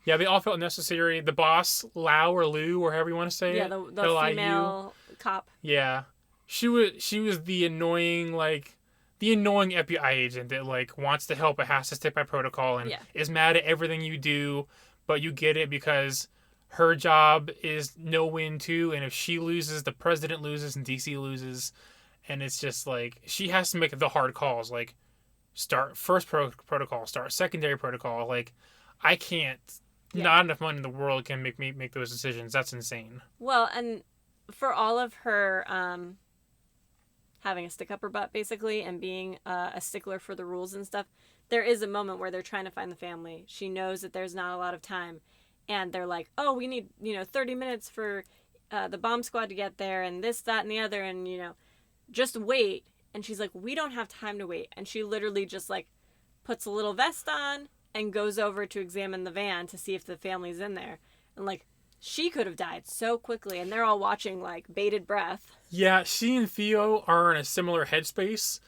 Yeah, they all felt necessary. The boss, Lau or Lou, or however you want to say it. Yeah, the female cop. Yeah. She was the annoying FBI agent that wants to help but has to stick by protocol and is mad at everything you do, but you get it because her job is no win too, and if she loses, the president loses and DC loses, and it's just like she has to make the hard calls, like start first protocol, start secondary protocol. Like I can't. Yeah. Not enough money in the world can make me make those decisions. That's insane. Well, and for all of her having a stick up her butt basically and being a stickler for the rules and stuff, there is a moment where they're trying to find the family. She knows that there's not a lot of time. And they're like, oh, we need, 30 minutes for the bomb squad to get there and this, that, and the other. And, just wait. And she's like, we don't have time to wait. And she literally just puts a little vest on and goes over to examine the van to see if the family's in there. And she could have died so quickly. And they're all watching bated breath. Yeah, she and Theo are in a similar headspace.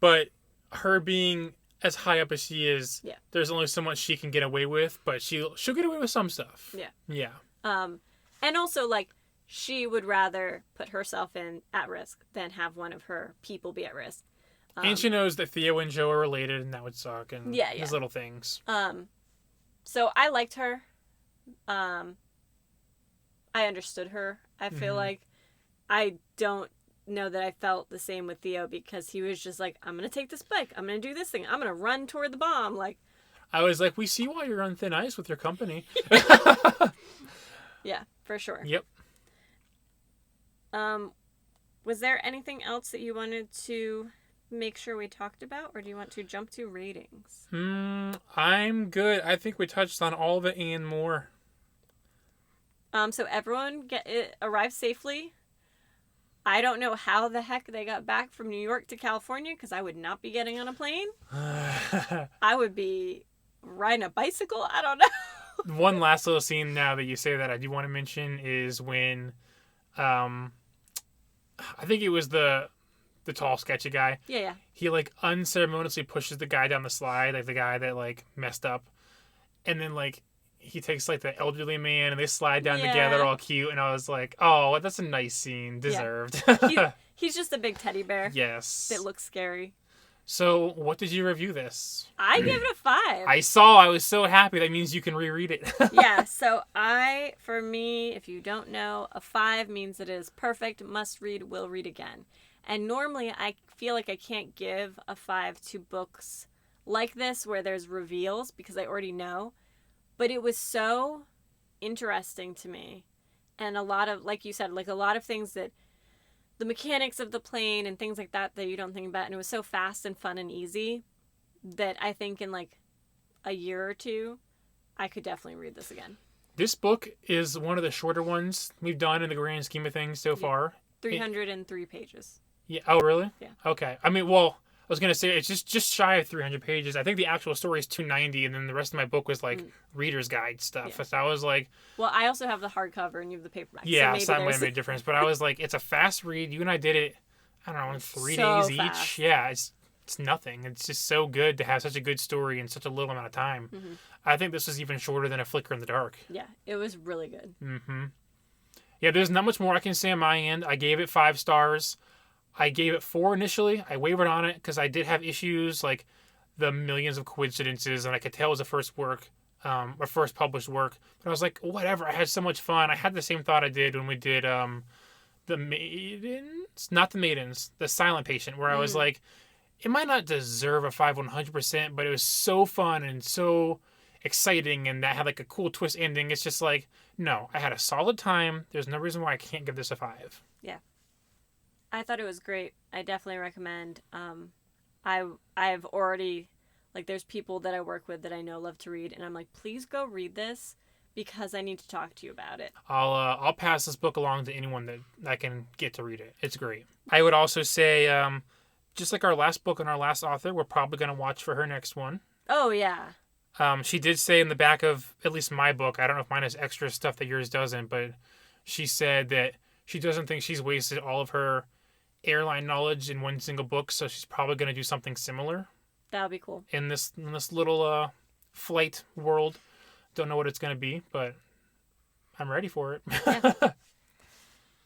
But her being as high up as she is, there's only so much she can get away with, but she'll get away with some stuff. Yeah. Yeah. And also, she would rather put herself at risk than have one of her people be at risk. And she knows that Theo and Joe are related, and that would suck, and these little things. So I liked her. I understood her. I feel like I don't know that I felt the same with Theo because he was just like, I'm going to take this bike. I'm going to do this thing. I'm going to run toward the bomb. I was like, we see why you're on thin ice with your company. Yeah, for sure. Yep. Was there anything else that you wanted to make sure we talked about, or do you want to jump to ratings? I'm good. I think we touched on all of it and more. So everyone arrived safely. I don't know how the heck they got back from New York to California because I would not be getting on a plane. I would be riding a bicycle. I don't know. One last little scene now that you say that I do want to mention is when I think it was the tall, sketchy guy. Yeah. He unceremoniously pushes the guy down the slide, the guy that messed up. And then he takes the elderly man and they slide down together all cute, and I was like, oh, that's a nice scene. Deserved. He's just a big teddy bear. Yes. That looks scary. So what did you review this? I give it a 5. I was so happy. That means you can reread it. Yeah, so for me, if you don't know, a 5 means it is perfect, must read, will read again. And normally I feel like I can't give a 5 to books like this where there's reveals because I already know. But it was so interesting to me. And a lot of, like you said, a lot of things that the mechanics of the plane and things like that you don't think about. And it was so fast and fun and easy that I think in a year or two, I could definitely read this again. This book is one of the shorter ones we've done in the grand scheme of things so far. 303 pages. Yeah. Oh, really? Yeah. Okay. I mean, well, I was going to say it's just shy of 300 pages. I think the actual story is 290, and then the rest of my book was reader's guide stuff. Yeah. So I was like... Well, I also have the hardcover and you have the paperback. Yeah, so that might have made a difference. But I was like, it's a fast read. You and I did it, I don't know, in 3 days fast. Each. Yeah, it's nothing. It's just so good to have such a good story in such a little amount of time. Mm-hmm. I think this was even shorter than A Flicker in the Dark. Yeah, it was really good. Mm-hmm. Yeah, there's not much more I can say on my end. I gave it 5 stars. I gave it 4 initially. I wavered on it because I did have issues like the millions of coincidences, and I could tell it was the first work, or first published work. But I was like, whatever. I had so much fun. I had the same thought I did when we did the Maidens, not the Maidens, the Silent Patient, where I was like, it might not deserve a 5 100%, but it was so fun and so exciting, and that had like a cool twist ending. It's just like, no, I had a solid time. There's no reason why I can't give this a 5. Yeah. I thought it was great. I definitely recommend. I've already, like, there's people that I work with that I know love to read, and I'm like, please go read this because I need to talk to you about it. I'll pass this book along to anyone that can get to read it. It's great. I would also say, just like our last book and our last author, we're probably going to watch for her next one. Oh, yeah. She did say in the back of at least my book, I don't know if mine has extra stuff that yours doesn't, but she said that she doesn't think she's wasted all of her airline knowledge in one single book, so she's probably going to do something similar. That would be cool. In this little flight world. Don't know what it's going to be, but I'm ready for it.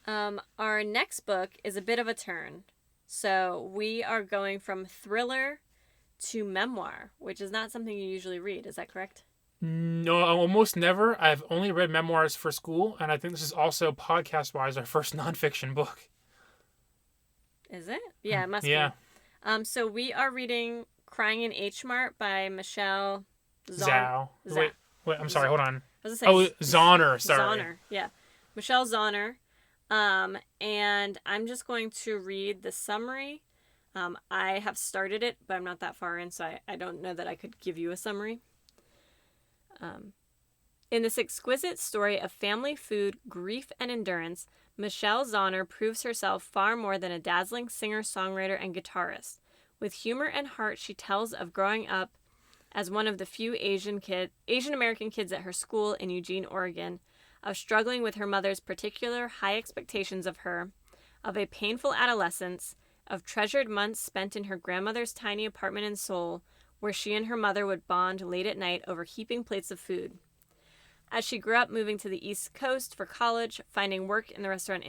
Yeah. Our next book is a bit of a turn. So we are going from thriller to memoir, which is not something you usually read. Is that correct? No, almost never. I've only read memoirs for school, and I think this is also, podcast-wise, our first nonfiction book. Is it? Yeah, it must be. So we are reading Crying in H Mart by Michelle Zhao. Wait, I'm sorry, hold on. Zauner, sorry. Zauner, yeah. Michelle Zauner. And I'm just going to read the summary. I have started it, but I'm not that far in, so I don't know that I could give you a summary. In this exquisite story of family, food, grief, and endurance, Michelle Zauner proves herself far more than a dazzling singer, songwriter, and guitarist. With humor and heart, she tells of growing up as one of the few Asian American kids at her school in Eugene, Oregon, of struggling with her mother's particular high expectations of her, of a painful adolescence, of treasured months spent in her grandmother's tiny apartment in Seoul, where she and her mother would bond late at night over heaping plates of food. As she grew up moving to the East Coast for college, finding work in the restaurant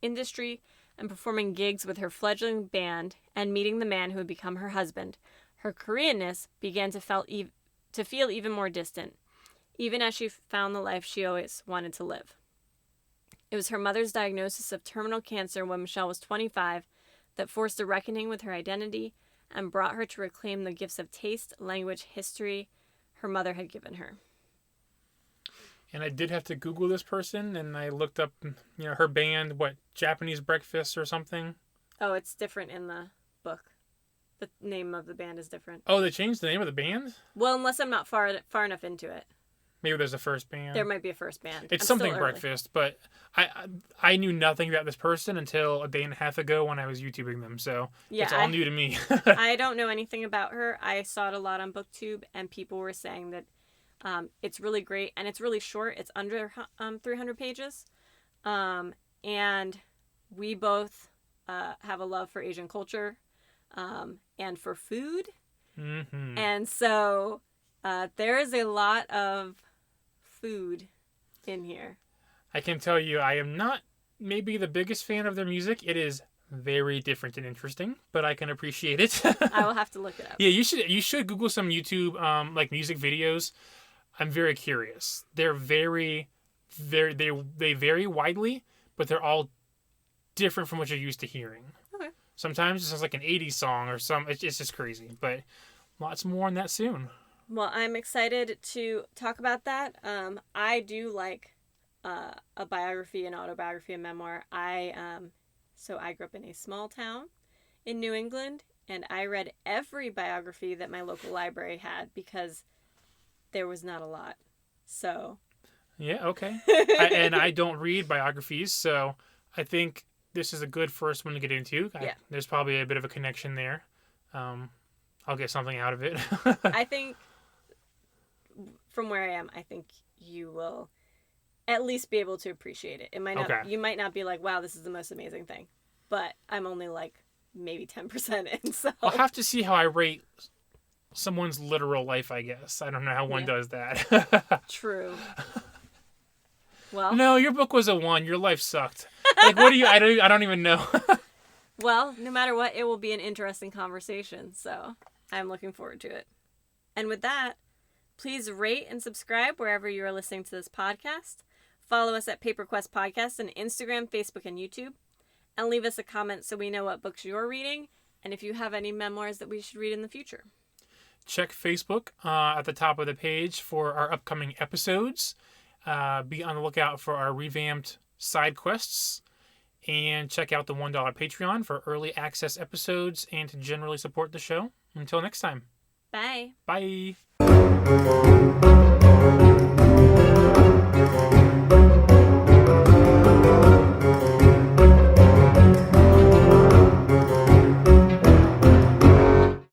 industry, and performing gigs with her fledgling band, and meeting the man who would become her husband, her Koreanness began to feel even more distant, even as she found the life she always wanted to live. It was her mother's diagnosis of terminal cancer when Michelle was 25 that forced a reckoning with her identity and brought her to reclaim the gifts of taste, language, history her mother had given her. And I did have to Google this person, and I looked up, her band, Japanese Breakfast or something? Oh, it's different in the book. The name of the band is different. Oh, they changed the name of the band? Well, unless I'm not far enough into it. Maybe there's a first band. There might be a first band. It's something Breakfast, but I knew nothing about this person until a day and a half ago when I was YouTubing them, so it's all new to me. I don't know anything about her. I saw it a lot on BookTube, and people were saying that it's really great, and it's really short. It's under 300 pages, and we both have a love for Asian culture and for food, and so there is a lot of food in here. I can tell you, I am not maybe the biggest fan of their music. It is very different and interesting, but I can appreciate it. I will have to look it up. Yeah, you should Google some YouTube like music videos. I'm very curious. They vary widely, but they're all different from what you're used to hearing. Okay. Sometimes it sounds like an 80s song or it's just crazy, but lots more on that soon. Well, I'm excited to talk about that. I do like a biography, an autobiography, a memoir. So I grew up in a small town in New England, and I read every biography that my local library had because there was not a lot. So. Yeah, okay. And I don't read biographies, so I think this is a good first one to get into. Yeah. There's probably a bit of a connection there. I'll get something out of it. I think, from where I am, I think you will at least be able to appreciate it. It might not. Okay. You might not be like, wow, this is the most amazing thing. But I'm only like maybe 10% in, so. I'll have to see how I rate someone's literal life, I guess. I don't know how one does that. True. Well, No, your book was a 1. Your life sucked. Like, what do you? I don't even know. well, no matter what, it will be an interesting conversation. So I'm looking forward to it. And with that, please rate and subscribe wherever you are listening to this podcast. Follow us at Paper Quest Podcast on Instagram, Facebook, and YouTube. And leave us a comment so we know what books you're reading and if you have any memoirs that we should read in the future. Check Facebook at the top of the page for our upcoming episodes. Be on the lookout for our revamped side quests. And check out the $1 Patreon for early access episodes and to generally support the show. Until next time. Bye. Bye.